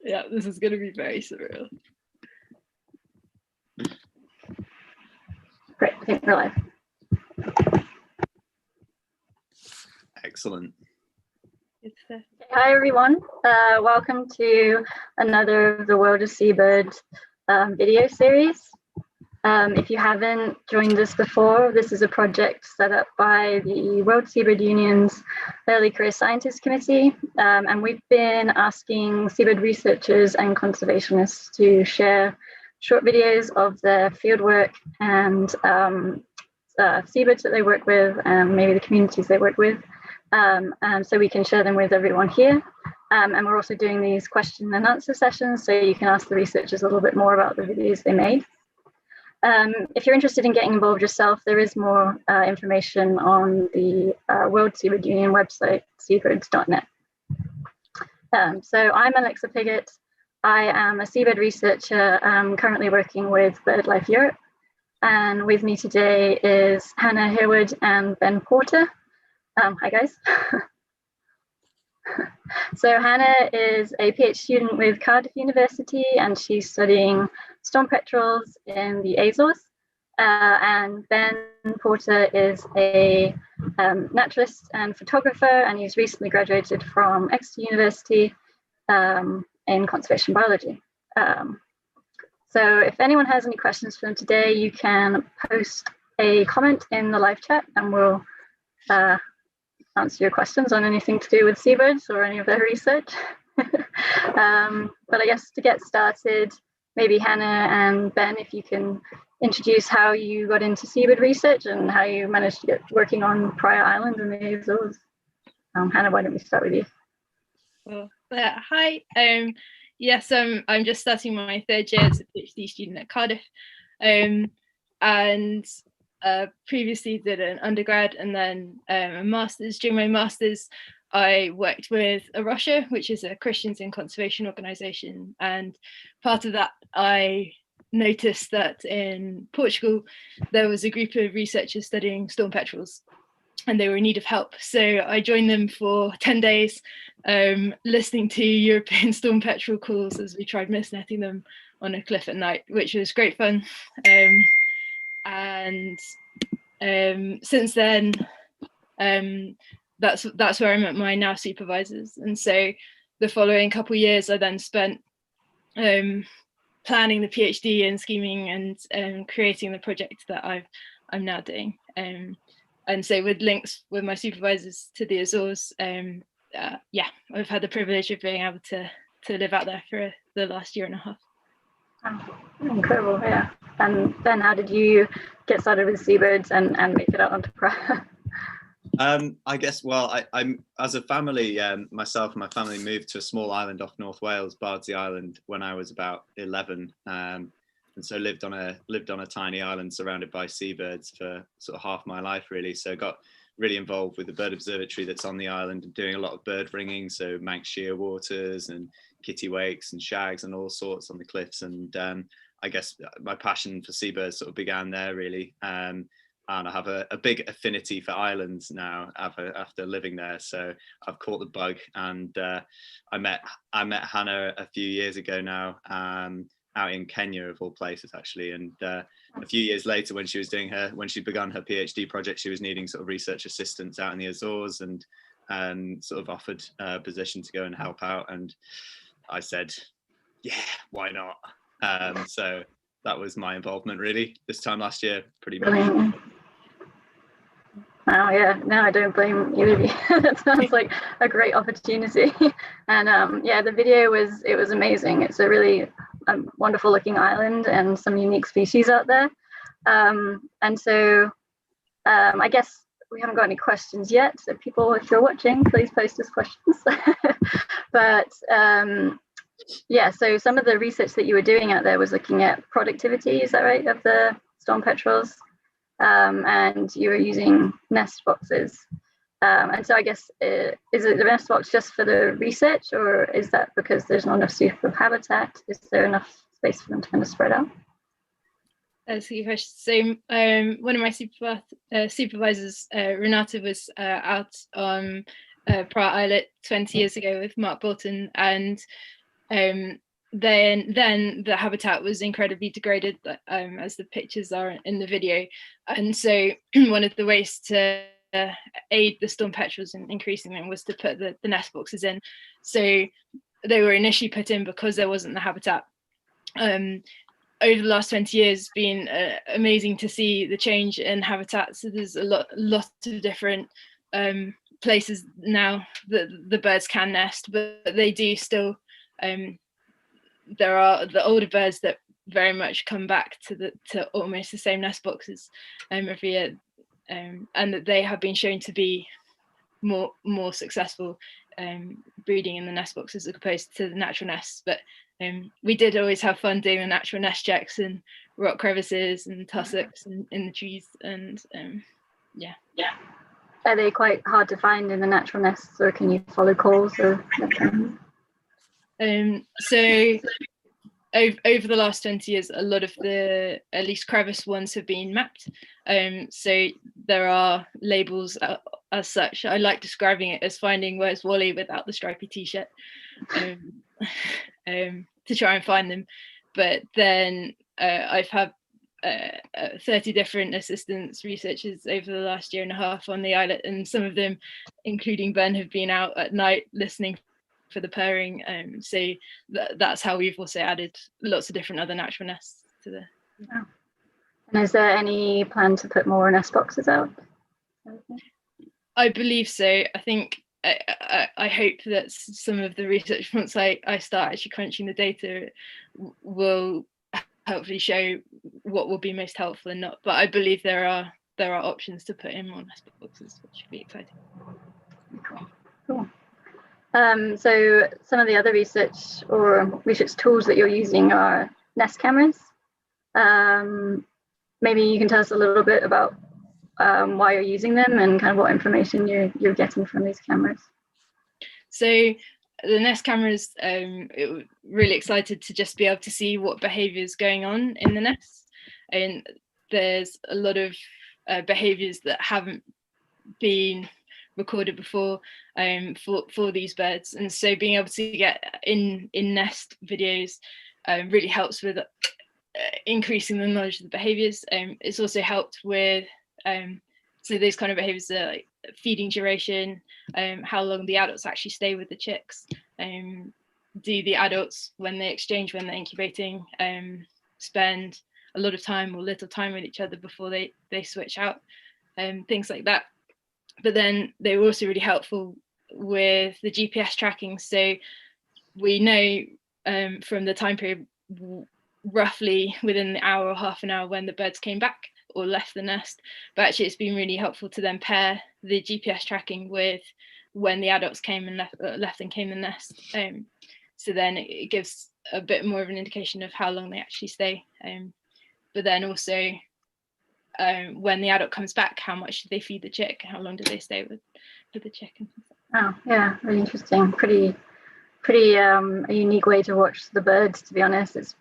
Yeah, this is going to be very surreal. Great, I think we're live. Excellent. Hi everyone, welcome to another of the World of Seabird video series. If you haven't joined us before, this is a project set up by the World Seabird Union's Early Career Scientist Committee, and we've been asking seabird researchers and conservationists to share short videos of their fieldwork and seabirds that they work with, and maybe the communities they work with, so we can share them with everyone here. And we're also doing these question and answer sessions, so you can ask the researchers a little bit more about the videos they made. If you're interested in getting involved yourself, there is more information on the World Seabird Union website, seabirds.net. So I'm Alexa Piggott. I am a seabird researcher currently working with BirdLife Europe. And with me today is Hannah Hereward and Ben Porter. Hi guys. So Hannah is a PhD student with Cardiff University, and she's studying storm petrels in the Azores. And Ben Porter is a naturalist and photographer, and he's recently graduated from Exeter University in conservation biology. So if anyone has any questions for them today, you can post a comment in the live chat and we'll answer your questions on anything to do with seabirds or any of their research. But I guess to get started, maybe Hannah and Ben, if you can introduce how you got into seabird research and how you managed to get working on Praia Island and the Azores. Hannah, why don't we start with you? Well, hi. Yes, I'm just starting my third year as a PhD student at Cardiff, and previously did an undergrad and then a master's. During my master's, I worked with Arosha, which is a Christians in Conservation organisation, and part of that I noticed that in Portugal there was a group of researchers studying storm petrels and they were in need of help. So I joined them for 10 days, listening to European storm petrel calls as we tried mist netting them on a cliff at night, which was great fun. And since then, that's where I met my now supervisors. And so the following couple of years, I then spent planning the PhD and scheming and creating the project that I'm now doing. And so with links with my supervisors to the Azores, yeah, I've had the privilege of being able to live out there for the last year and a half. Oh, incredible, yeah. And then how did you get started with seabirds and make it out onto Praia? I guess, well, I'm as a family, myself and my family moved to a small island off North Wales, Bardsey Island, when I was about 11, and so lived on a tiny island surrounded by seabirds for sort of half my life, really. So got really involved with the bird observatory that's on the island and doing a lot of bird ringing, so Manx shearwaters and kittiwakes and shags and all sorts on the cliffs. And I guess my passion for seabirds sort of began there, really. And I have a big affinity for islands now after living there. So I've caught the bug, and I met Hannah a few years ago now, out in Kenya of all places, actually. And a few years later, when she'd begun her PhD project, she was needing sort of research assistants out in the Azores, and sort of offered a position to go and help out. And I said, yeah, why not? So that was my involvement, really, this time last year, pretty much. Oh yeah, no, I don't blame you. That sounds like a great opportunity. And yeah, the video was amazing. It's a really wonderful looking island and some unique species out there. And so I guess we haven't got any questions yet. So people, if you're watching, please post us questions. But yeah, so some of the research that you were doing out there was looking at productivity, is that right, of the storm petrels? And you were using nest boxes. And so I guess, is it the nest box just for the research, or is that because there's not enough suitable habitat? Is there enough space for them to kind of spread out? That's a good question. So one of my supervisors, Renata, was out on Praia Inlet 20 years ago with Mark Bolton, and then the habitat was incredibly degraded, as the pictures are in the video. And so one of the ways to aid the storm petrels in increasing them was to put the nest boxes in. So they were initially put in because there wasn't the habitat. Over the last 20 years, it's been amazing to see the change in habitat. So there's a lot of different places now that the birds can nest, but they do still. There are the older birds that very much come back to almost the same nest boxes every year, and that they have been shown to be more successful breeding in the nest boxes as opposed to the natural nests. But we did always have fun doing the natural nest checks in rock crevices and tussocks and in the trees, and yeah. Are they quite hard to find in the natural nests, or can you follow calls? Or so over the last 20 years, a lot of the at least crevice ones have been mapped. So there are labels as such. I like describing it as finding Where's Wally without the stripy t-shirt, to try and find them. But then I've had 30 different assistants, researchers over the last year and a half on the islet, and some of them, including Ben, have been out at night listening for the purring. So that's how we've also added lots of different other natural nests to the. Oh. And is there any plan to put more nest boxes out? I believe so. I think I hope that some of the research, once I start actually crunching the data, will hopefully show what will be most helpful and not. But I believe there are options to put in more nest boxes, which should be exciting. Cool. So some of the other research tools that you're using are nest cameras. Maybe you can tell us a little bit about why you're using them and kind of what information you're getting from these cameras. So the nest cameras, really excited to just be able to see what behaviour is going on in the nest. And there's a lot of behaviours that haven't been recorded before for these birds, and so being able to get in nest videos really helps with increasing the knowledge of the behaviours. It's also helped with so those kind of behaviours are like feeding duration, how long the adults actually stay with the chicks, do the adults when they exchange, when they're incubating, spend a lot of time or little time with each other before they switch out, things like that. But then they were also really helpful with the GPS tracking. So we know from the time period, roughly within the hour or half an hour when the birds came back or left the nest. But actually it's been really helpful to then pair the GPS tracking with when the adults came and left and came the nest. So then it gives a bit more of an indication of how long they actually stay. But then also when the adult comes back, how much do they feed the chick? How long do they stay with the chick? Oh yeah, really interesting. Pretty a unique way to watch the birds, to be honest. It's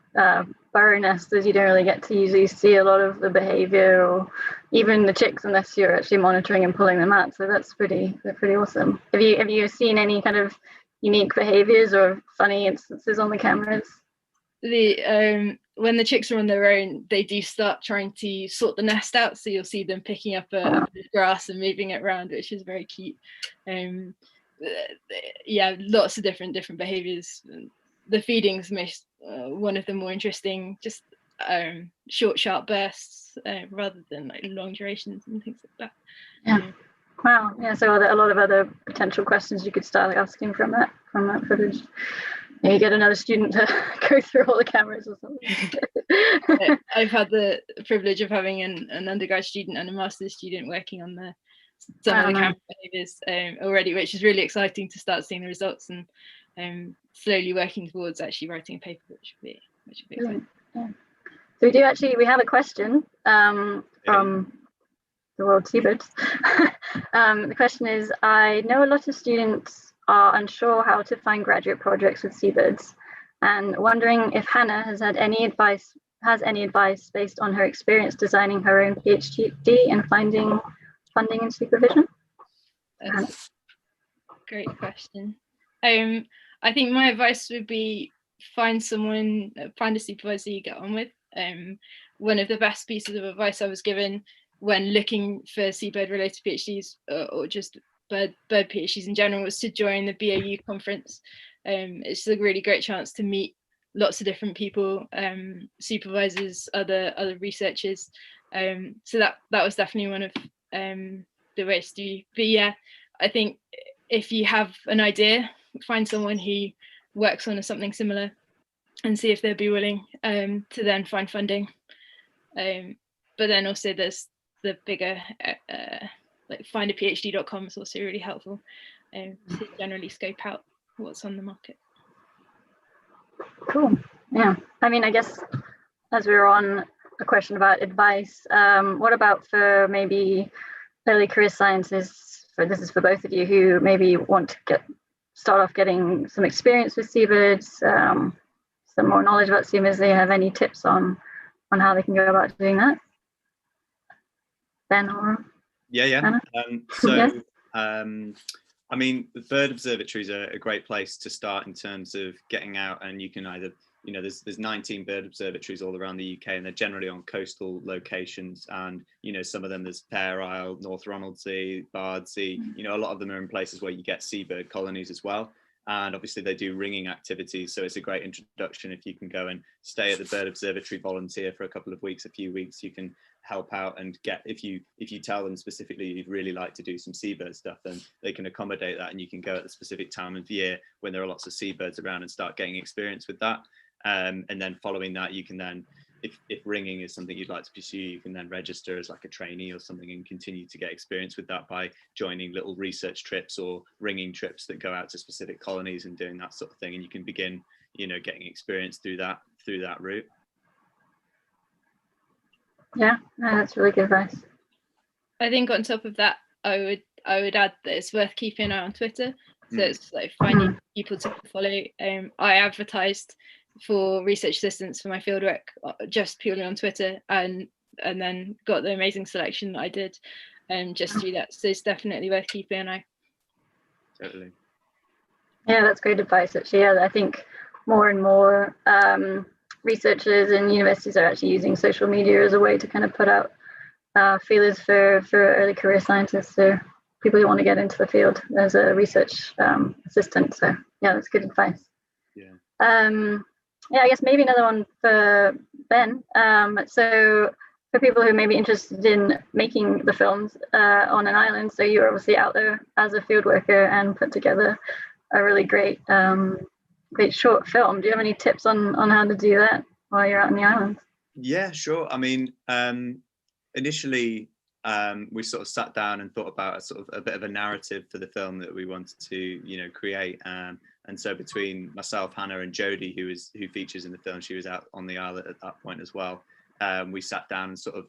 burrow nesters, you don't really get to usually see a lot of the behavior or even the chicks unless you're actually monitoring and pulling them out. So that's pretty awesome. Have you seen any kind of unique behaviors or funny instances on the cameras? When the chicks are on their own, they do start trying to sort the nest out. So you'll see them picking up a bit of grass and moving it around, which is very cute. Yeah, lots of different behaviors. The feeding's one of the more interesting, just short, sharp bursts rather than like long durations and things like that. Yeah. Wow. Yeah. So are there a lot of other potential questions you could start asking from that footage? You get another student to go through all the cameras or something. I've had the privilege of having an undergrad student and a master's student working on some of the camera behaviours already, which is really exciting to start seeing the results and slowly working towards actually writing a paper, which would be exciting. Yeah. So we have a question from the World Seabirds. The question is, I know a lot of students are unsure how to find graduate projects with Seabirds, and wondering if Hannah has any advice based on her experience designing her own PhD and finding funding and supervision. That's a great question. I think my advice would be find a supervisor you get on with. One of the best pieces of advice I was given when looking for seabird related PhDs or just bird PhDs in general was to join the BAU conference. It's a really great chance to meet lots of different people, supervisors, other researchers. So that was definitely one of the ways to do. But yeah, I think if you have an idea, find someone who works on something similar and see if they'd be willing to then find funding. But then also there's the bigger like findaphd.com is also really helpful to generally scope out what's on the market. Cool. Yeah, I mean, I guess as we were on a question about advice, what about for maybe early career scientists, this is for both of you, who maybe want to start off getting some experience with seabirds, some more knowledge about seabirds? Do you have any tips on how they can go about doing that? Ben or Anna? So yes. I mean, the bird observatories are a great place to start in terms of getting out, and you can either, there's 19 bird observatories all around the UK, and they're generally on coastal locations, and some of them, there's Fair Isle, North Ronaldsay, Bardsey, a lot of them are in places where you get seabird colonies as well. And obviously they do ringing activities, so it's a great introduction. If you can go and stay at the bird observatory, volunteer for a couple of weeks, a few weeks, you can help out and get, if you tell them specifically you'd really like to do some seabird stuff, then they can accommodate that, and you can go at the specific time of year when there are lots of seabirds around and start getting experience with that. And then following that, you can then, if ringing is something you'd like to pursue, you can then register as like a trainee or something and continue to get experience with that by joining little research trips or ringing trips that go out to specific colonies and doing that sort of thing. And you can begin, getting experience through that route. Yeah, that's really good advice. I think on top of that, I would add that it's worth keeping an eye on Twitter. So it's like finding people to follow. I advertised for research assistants for my fieldwork just purely on Twitter, and then got the amazing selection that I did just through that. So it's definitely worth keeping an eye. Totally. Yeah, that's great advice, actually. Yeah, I think more and more researchers and universities are actually using social media as a way to kind of put out feelers for early career scientists, so people who want to get into the field as a research assistant. So yeah, that's good advice. Yeah, I guess maybe another one for Ben. So for people who may be interested in making the films on an island, so you're obviously out there as a field worker and put together a really great short film. Do you have any tips on how to do that while you're out on the island? Yeah, sure. I mean, initially we sort of sat down and thought about a bit of a narrative for the film that we wanted to create, and so between myself, Hannah, and Jodie, who features in the film, she was out on the island at that point as well, we sat down and sort of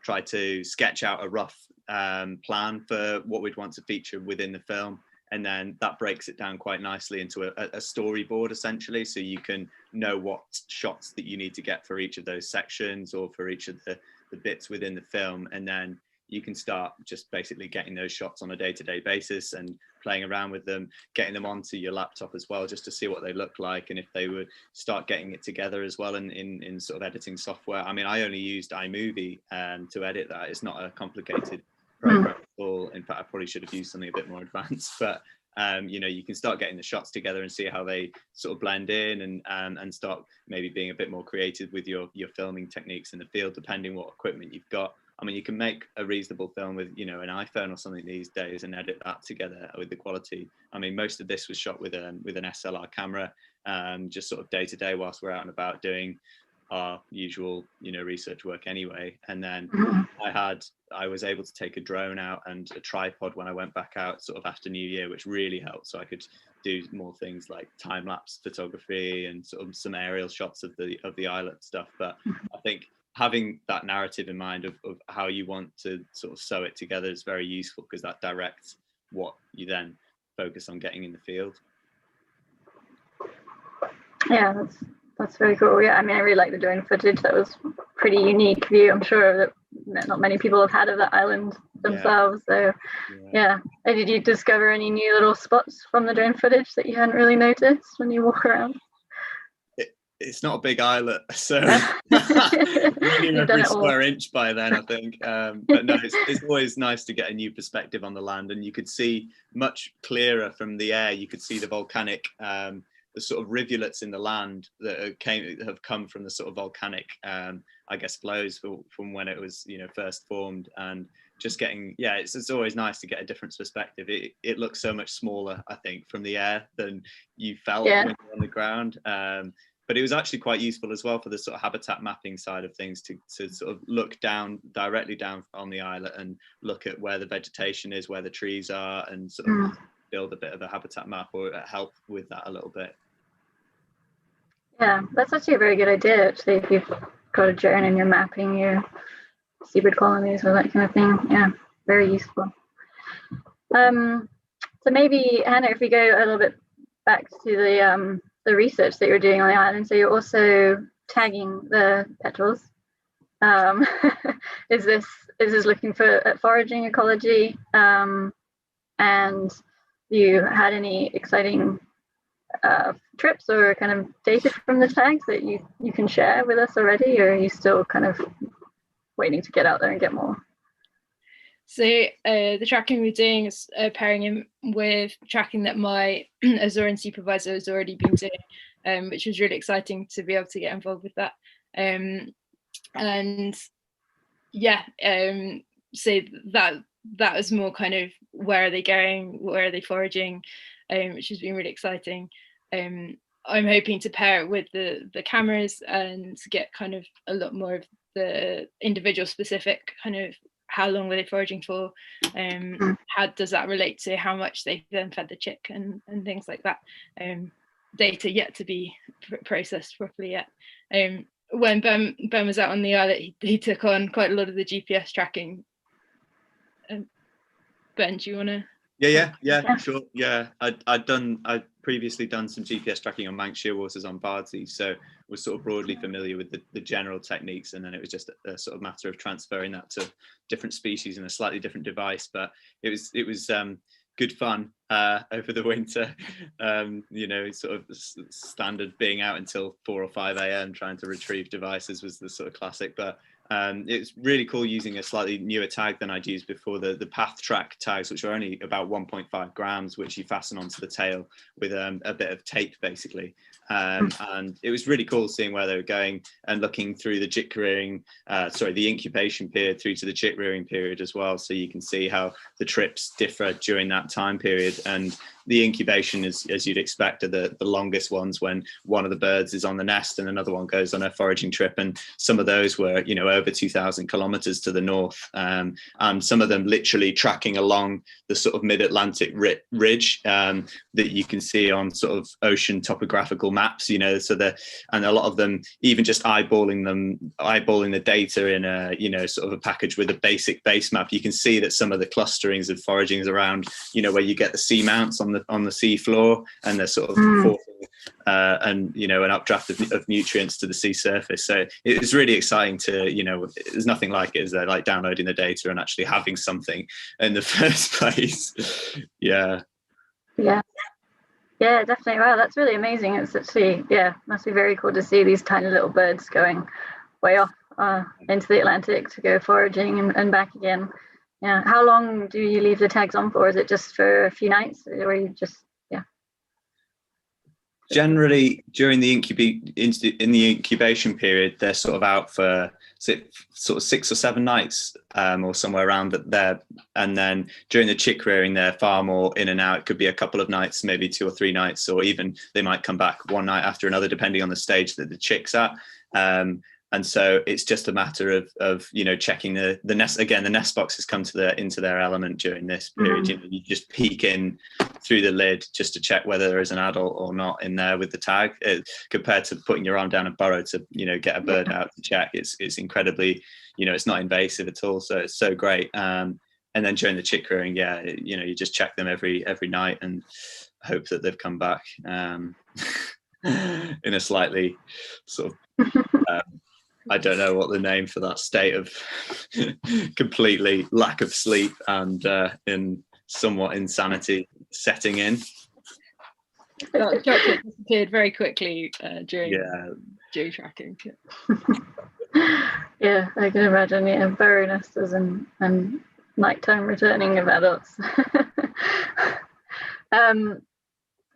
tried to sketch out a rough plan for what we'd want to feature within the film. And then that breaks it down quite nicely into a storyboard, essentially, so you can know what shots that you need to get for each of those sections or for each of the bits within the film. And then you can start just basically getting those shots on a day-to-day basis and playing around with them, getting them onto your laptop as well, just to see what they look like, and if they would start getting it together as well in sort of editing software. I mean, I only used iMovie to edit that. It's not a complicated program at all. In fact, I probably should have used something a bit more advanced, but you can start getting the shots together and see how they sort of blend in, and start maybe being a bit more creative with your filming techniques in the field, depending what equipment you've got. I mean, you can make a reasonable film with, an iPhone or something these days and edit that together with the quality. I mean, most of this was shot with an SLR camera, just sort of day to day whilst we're out and about doing our usual, research work anyway. And then I was able to take a drone out and a tripod when I went back out sort of after New Year, which really helped. So I could do more things like time-lapse photography and sort of some aerial shots of the islet stuff. But I think having that narrative in mind of how you want to sort of sew it together is very useful, because that directs what you then focus on getting in the field. Yeah, that's very cool. Yeah, I mean, I really like the drone footage. That was a pretty unique view. I'm sure that not many people have had of that island themselves. So yeah. Did you discover any new little spots from the drone footage that you hadn't really noticed when you walk around? it's not a big islet, so running every square inch by then, I think. But no, it's always nice to get a new perspective on the land, and you could see much clearer from the air. You could see the volcanic, the sort of rivulets in the land that have come from the sort of volcanic, I guess, flows from when it was, first formed. And just getting, it's always nice to get a different perspective. It looks so much smaller, I think, from the air than you felt when you were on the ground. But it was actually quite useful as well for the sort of habitat mapping side of things to sort of look directly down on the islet and look at where the vegetation is, where the trees are, and sort of build a bit of a habitat map or help with that a little bit. Yeah, that's actually a very good idea, actually, if you've got a drone and you're mapping your seabird colonies or that kind of thing. Yeah, very useful. So maybe, Hannah, if we go a little bit back to the research that you're doing on the island, so you're also tagging the petrels. Is this looking at foraging ecology? And you had any exciting trips or kind of data from the tags that you can share with us already, or are you still kind of waiting to get out there and get more? So the tracking we're doing is pairing in with tracking that my Azorean supervisor has already been doing, which was really exciting to be able to get involved with that. So that was more kind of where are they going, where are they foraging, which has been really exciting. I'm hoping to pair it with the cameras and get kind of a lot more of the individual specific kind of how long were they foraging for, how does that relate to how much they then fed the chick and things like that. Data yet to be processed properly yet. When Ben was out on the islet, he took on quite a lot of the GPS tracking. Ben, do you want to? Yeah, sure. Yeah, I'd previously done some GPS tracking on Manx shearwaters on Bardsey, so was sort of broadly familiar with the general techniques, and then it was just a sort of matter of transferring that to different species in a slightly different device. But it was good fun over the winter. Sort of standard being out until 4 or 5 a.m. trying to retrieve devices was the sort of classic, but it's really cool using a slightly newer tag than I'd used before, the path track tags, which are only about 1.5 grams, which you fasten onto the tail with a bit of tape, basically. And it was really cool seeing where they were going and looking through the chick rearing, the incubation period through to the chick rearing period as well. So you can see how the trips differ during that time period. And the incubation is, as you'd expect, are the longest ones, when one of the birds is on the nest and another one goes on a foraging trip. And some of those were, over 2,000 kilometers to the north, and some of them literally tracking along the sort of mid-Atlantic ridge that you can see on sort of ocean topographical maps, and a lot of them even just eyeballing the data in a sort of a package with a basic base map. You can see that some of the clusterings of foragings around, where you get the sea mounts on the sea floor, and they're sort of forcing an updraft of nutrients to the sea surface. So it's really exciting to, there's nothing like it, is there, like downloading the data and actually having something in the first place. Yeah, definitely. Wow, that's really amazing. It's actually, must be very cool to see these tiny little birds going way off into the Atlantic to go foraging and back again. Yeah. How long do you leave the tags on for? Is it just for a few nights, or you just Generally, during the incubation period, they're sort of out for sort of 6 or 7 nights, or somewhere around there. And then during the chick rearing, they're far more in and out. It could be a couple of nights, maybe 2 or 3 nights, or even they might come back one night after another, depending on the stage that the chick's at. And so it's just a matter of checking the nest. Again, the nest boxes come into their element during this period. You just peek in through the lid just to check whether there is an adult or not in there with the tag, compared to putting your arm down a burrow to get a bird out to check. It's incredibly, it's not invasive at all, so it's so great. And then during the chick rearing, you just check them every night and hope that they've come back in a slightly sort of I don't know what the name for that state of completely lack of sleep and in somewhat insanity setting in. Chocolate disappeared very quickly during tracking. Yeah, I can imagine. Yeah, burrow-nesters and nighttime returning of adults.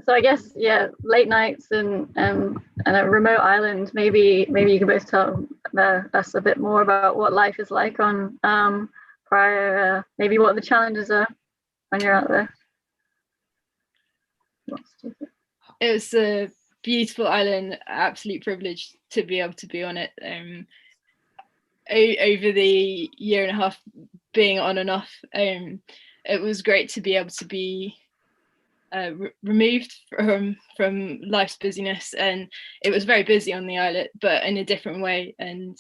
So I guess, yeah, late nights and a remote island. Maybe you could both tell us a bit more about what life is like on Praia. Maybe what the challenges are when you're out there. It was a beautiful island, absolute privilege to be able to be on it. Over the year and a half being on and off, it was great to be able to be removed from life's busyness, and it was very busy on the islet, but in a different way, and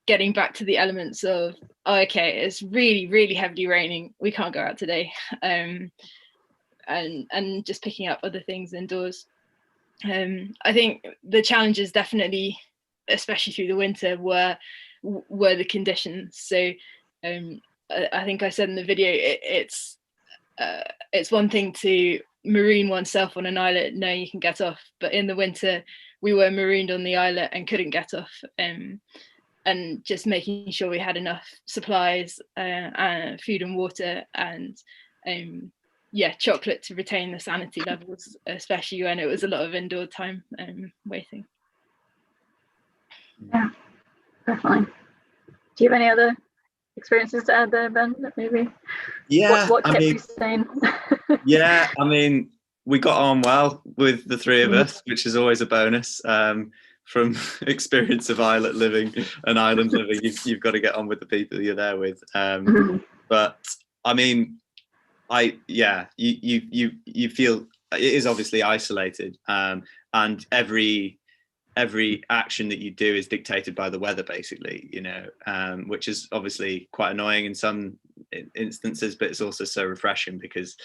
getting back to the elements of, oh, okay, it's really heavily raining, we can't go out today, and just picking up other things indoors. I think the challenges definitely, especially through the winter, were the conditions. So I think I said in the video, it's one thing to maroon oneself on an islet knowing you can get off, but in the winter we were marooned on the islet and couldn't get off, and just making sure we had enough supplies, food and water, and chocolate to retain the sanity levels, especially when it was a lot of indoor time waiting. Yeah, definitely. Do you have any other experiences to add there, Ben? Maybe. Yeah. What kept you sane? Yeah, I mean, we got on well with the three of us, which is always a bonus. From experience of island living, you've got to get on with the people you're there with. But I mean, you feel it is obviously isolated, and every action that you do is dictated by the weather, basically, which is obviously quite annoying in some instances, but it's also so refreshing because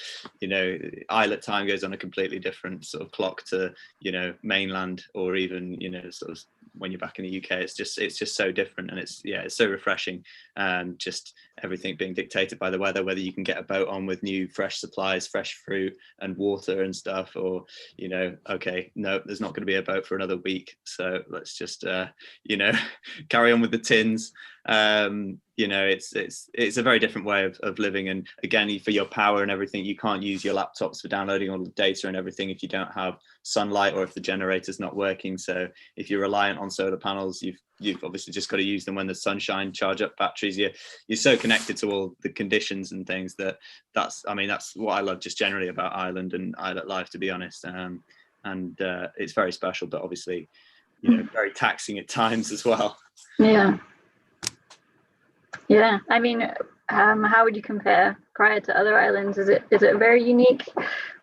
islet time goes on a completely different sort of clock to mainland, or even sort of when you're back in the UK. It's just so different, and it's so refreshing, just everything being dictated by the weather, whether you can get a boat on with new fresh supplies, fresh fruit and water and stuff, or okay, no, there's not going to be a boat for another week, so let's just carry on with the tins. It's a very different way of living, and again, for your power and everything, you can't use your laptops for downloading all the data and everything if you don't have sunlight, or if the generator's not working. So if you're reliant on solar panels, you've obviously just got to use them when the sunshine, charge up batteries. You're so connected to all the conditions and things that's what I love just generally about Ireland and islet life, to be honest. And it's very special, but obviously very taxing at times as well. Yeah, I mean, how would you compare Praia to other islands? Is it very unique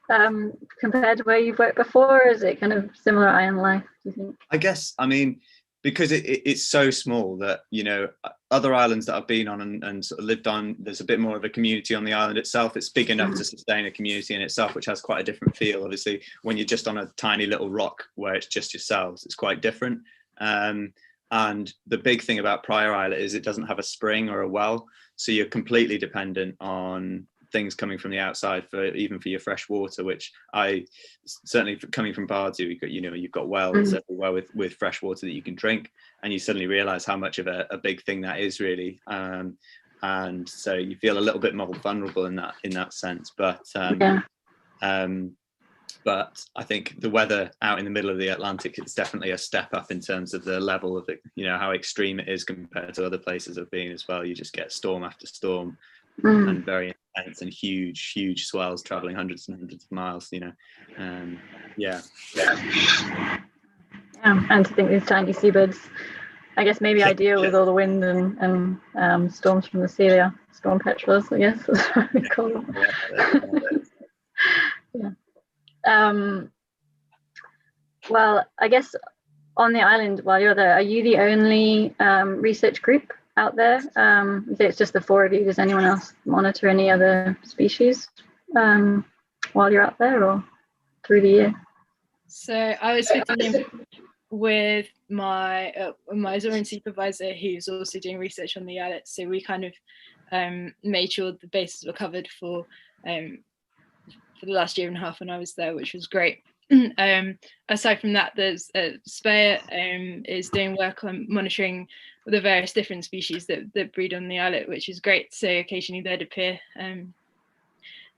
compared to where you've worked before? Or is it kind of similar island life, do you think? I guess, because it's so small that other islands that I've been on and sort of lived on, there's a bit more of a community on the island itself. It's big enough to sustain a community in itself, which has quite a different feel. Obviously, when you're just on a tiny little rock where it's just yourselves, it's quite different. And the big thing about Praia Islet is it doesn't have a spring or a well, so you're completely dependent on things coming from the outside even for your fresh water, which I certainly, coming from Bardsey, you've got wells everywhere with fresh water that you can drink, and you suddenly realize how much of a big thing that is, really. And so you feel a little bit more vulnerable in that sense, but I think the weather out in the middle of the Atlantic is definitely a step up in terms of the level of it, how extreme it is compared to other places I've been as well. You just get storm after storm, and very intense and huge swells traveling hundreds and hundreds of miles. And to think these tiny seabirds, I guess, maybe ideal with all the wind and storms from the sea. They are storm petrels, I guess. That's what we call them. Well, I guess on the island while you're there, are you the only research group out there? You say it's just the four of you. Does anyone else monitor any other species while you're out there or through the year? So I was fitting in with my Azorean supervisor, who's also doing research on the islet. So we kind of made sure the bases were covered for the last year and a half when I was there, which was great. Aside from that, there's Speyer is doing work on monitoring the various different species that breed on the islet, which is great. So occasionally they'd appear,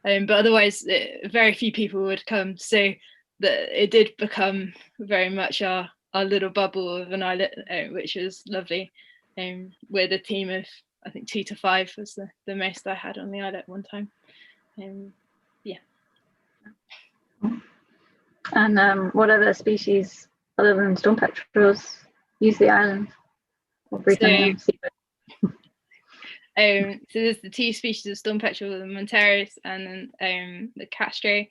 but otherwise very few people would come. So it did become very much our little bubble of an islet, which was lovely. With a team of, I think 2 to 5 was the most I had on the islet one time. Yeah. And what other species other than storm petrels use the island? Or breed on Seabird? So there's the 2 species of storm petrel, the Monteros and then the Castro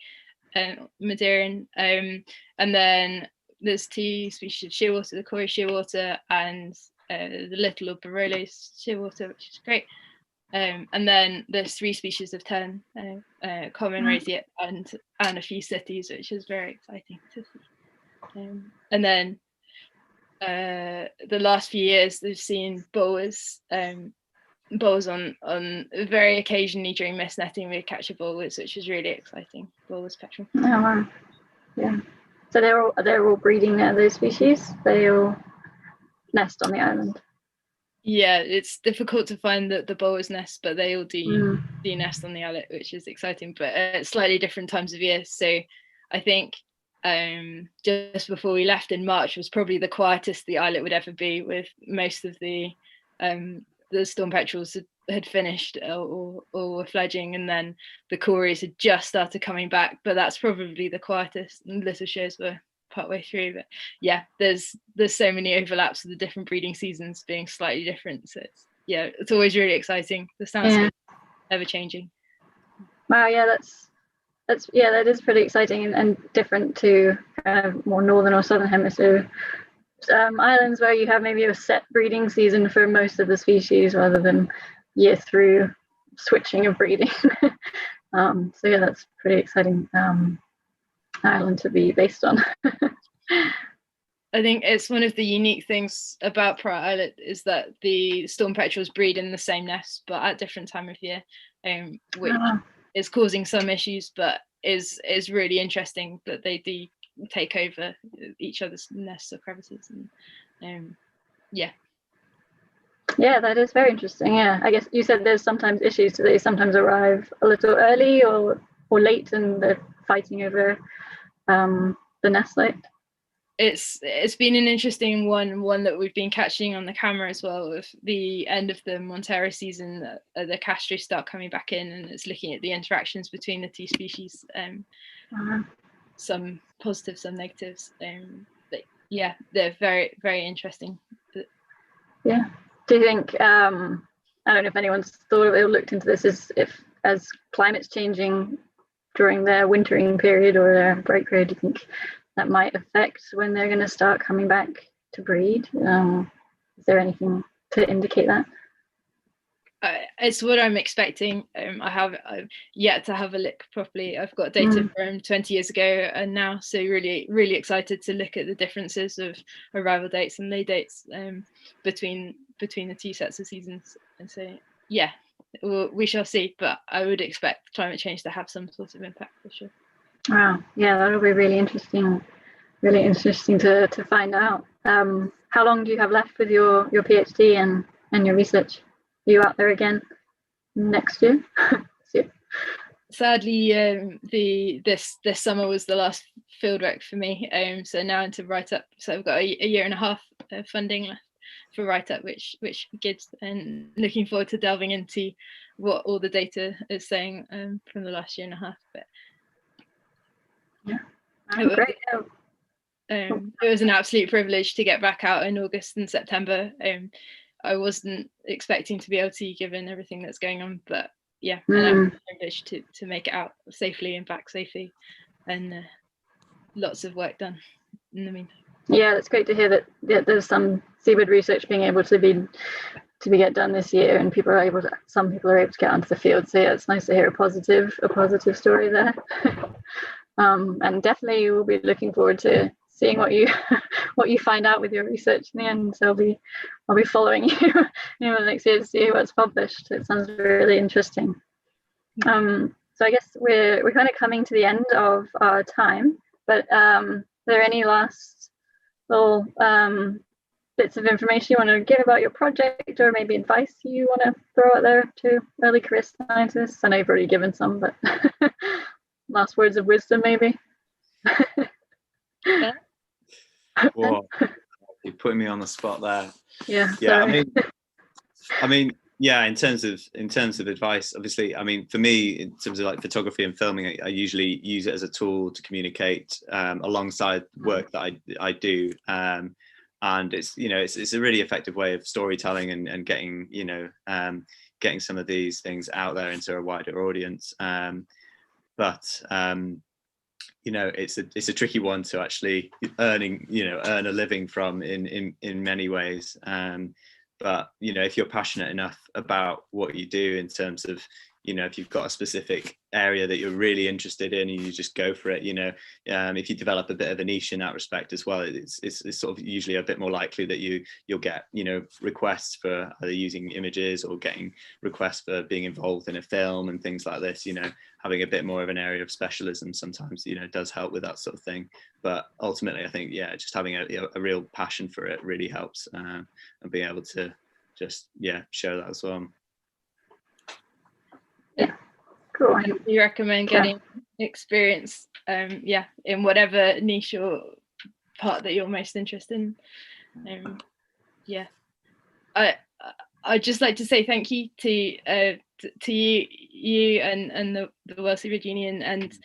Madeiran, and then there's 2 species of shearwater, the Cory shearwater and the little Barolo's shearwater, which is great. And then there's 3 species of tern, common roseate and a few cities, which is very exciting to see. And then the last few years they've seen boas on very occasionally during mist netting we catch a boas, which is really exciting. Boas petrel. Oh wow. Yeah. So they're all breeding there, those species? They all nest on the island? Yeah, it's difficult to find the boas nest, but they all do nest on the islet, which is exciting, but at slightly different times of year. So I think just before we left in March was probably the quietest the islet would ever be, with most of the storm petrels had finished or were fledging, and then the Cories had just started coming back, but that's probably the quietest, and little shows were partway through. But yeah, there's so many overlaps of the different breeding seasons being slightly different, so it's always really exciting. The soundscape ever changing. Wow, yeah, that is pretty exciting and different to kind of more northern or southern hemisphere islands where you have maybe a set breeding season for most of the species rather than year through switching of breeding. So yeah, that's pretty exciting island to be based on. I think it's one of the unique things about Praia Inlet is that the storm petrels breed in the same nest but at different time of year, which is causing some issues, but is really interesting that they do take over each other's nests or crevices. And yeah, that is very interesting. Yeah, I guess you said there's sometimes issues. Do they sometimes arrive a little early or late and they're fighting over the nest site? It's been an interesting one that we've been catching on the camera as well. With the end of the Montero season, the Castro start coming back in, and it's looking at the interactions between the 2 species. Some positive, some negatives. But yeah, they're very, very interesting. Yeah. Do you think? I don't know if anyone's thought of it or looked into this. As climate's changing during their wintering period or their break period, do you think that might affect when they're going to start coming back to breed? Is there anything to indicate that? It's what I'm expecting. I've yet to have a look properly. I've got data from 20 years ago and now, so really, really excited to look at the differences of arrival dates and lay dates between the 2 sets of seasons. And so, yeah, we shall see. But I would expect climate change to have some sort of impact for sure. Wow, yeah, that'll be really interesting. Really interesting to find out. How long do you have left with your PhD and your research? Are you out there again next year? Sadly, this summer was the last fieldwork for me. So now into write up. So I've got a year and a half of funding left for write up, which gives, and looking forward to delving into what all the data is saying from the last year and a half. But yeah, great. It was an absolute privilege to get back out in August and September. I wasn't expecting to be able to, given everything that's going on, but yeah, and I'm privileged to make it out safely and back safely, and lots of work done in the meantime. Yeah, it's great to hear that there's some seabird research being able to get done this year, and some people are able to get onto the field. So yeah, it's nice to hear a positive story there. And definitely we'll be looking forward to seeing what you find out with your research in the end. So I'll be following you next year to see what's published. It sounds really interesting. So I guess we're kind of coming to the end of our time, But are there any last little bits of information you want to give about your project, or maybe advice you want to throw out there to early career scientists? I know you've already given some, but last words of wisdom, maybe. Whoa, you're putting me on the spot there. Yeah. Yeah. Sorry. I mean, yeah. In terms of advice, obviously, I mean, for me, in terms of like photography and filming, I usually use it as a tool to communicate alongside work that I do. And it's, you know, it's a really effective way of storytelling and getting, you know, getting some of these things out there into a wider audience. But you know, it's a tricky one to actually earn a living from in many ways. But you know, if you're passionate enough about what you do, in terms of, you know, if you've got a specific area that you're really interested in and you just go for it, you know, if you develop a bit of a niche in that respect as well, it's sort of usually a bit more likely that you'll get, you know, requests for either using images or getting requests for being involved in a film and things like this. You know, having a bit more of an area of specialism sometimes, you know, does help with that sort of thing. But ultimately, I think, yeah, just having a real passion for it really helps, and being able to just, yeah, show that as well. Yeah, cool. You recommend getting experience, yeah, in whatever niche or part that you're most interested in. Yeah, I'd just like to say thank you to you and the World Seabird Union, and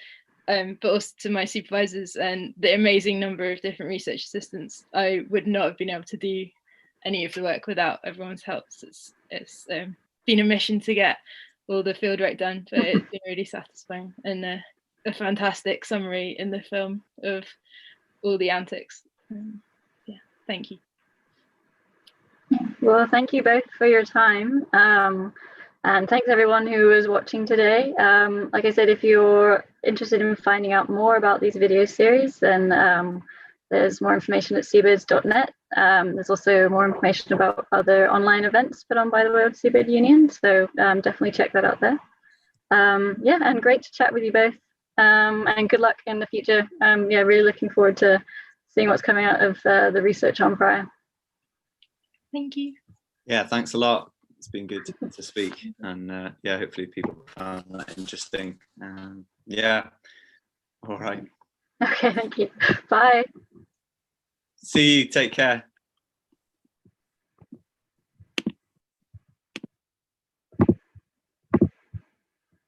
but also to my supervisors and the amazing number of different research assistants. I would not have been able to do any of the work without everyone's help. So it's been a mission to get all the field work done, but it's been really satisfying, and a fantastic summary in the film of all the antics. Yeah, thank you. Well, thank you both for your time, and thanks everyone who was watching today. Like I said, if you're interested in finding out more about these video series, then there's more information at seabirds.net. There's also more information about other online events put on by the World Seabird Union, so definitely check that out there. Yeah, and great to chat with you both, and good luck in the future. Yeah, really looking forward to seeing what's coming out of the research on Praia. Thank you. Yeah, thanks a lot. It's been good to speak, and yeah, hopefully people found that interesting. Yeah, all right. Okay, thank you. Bye. See you. Take care.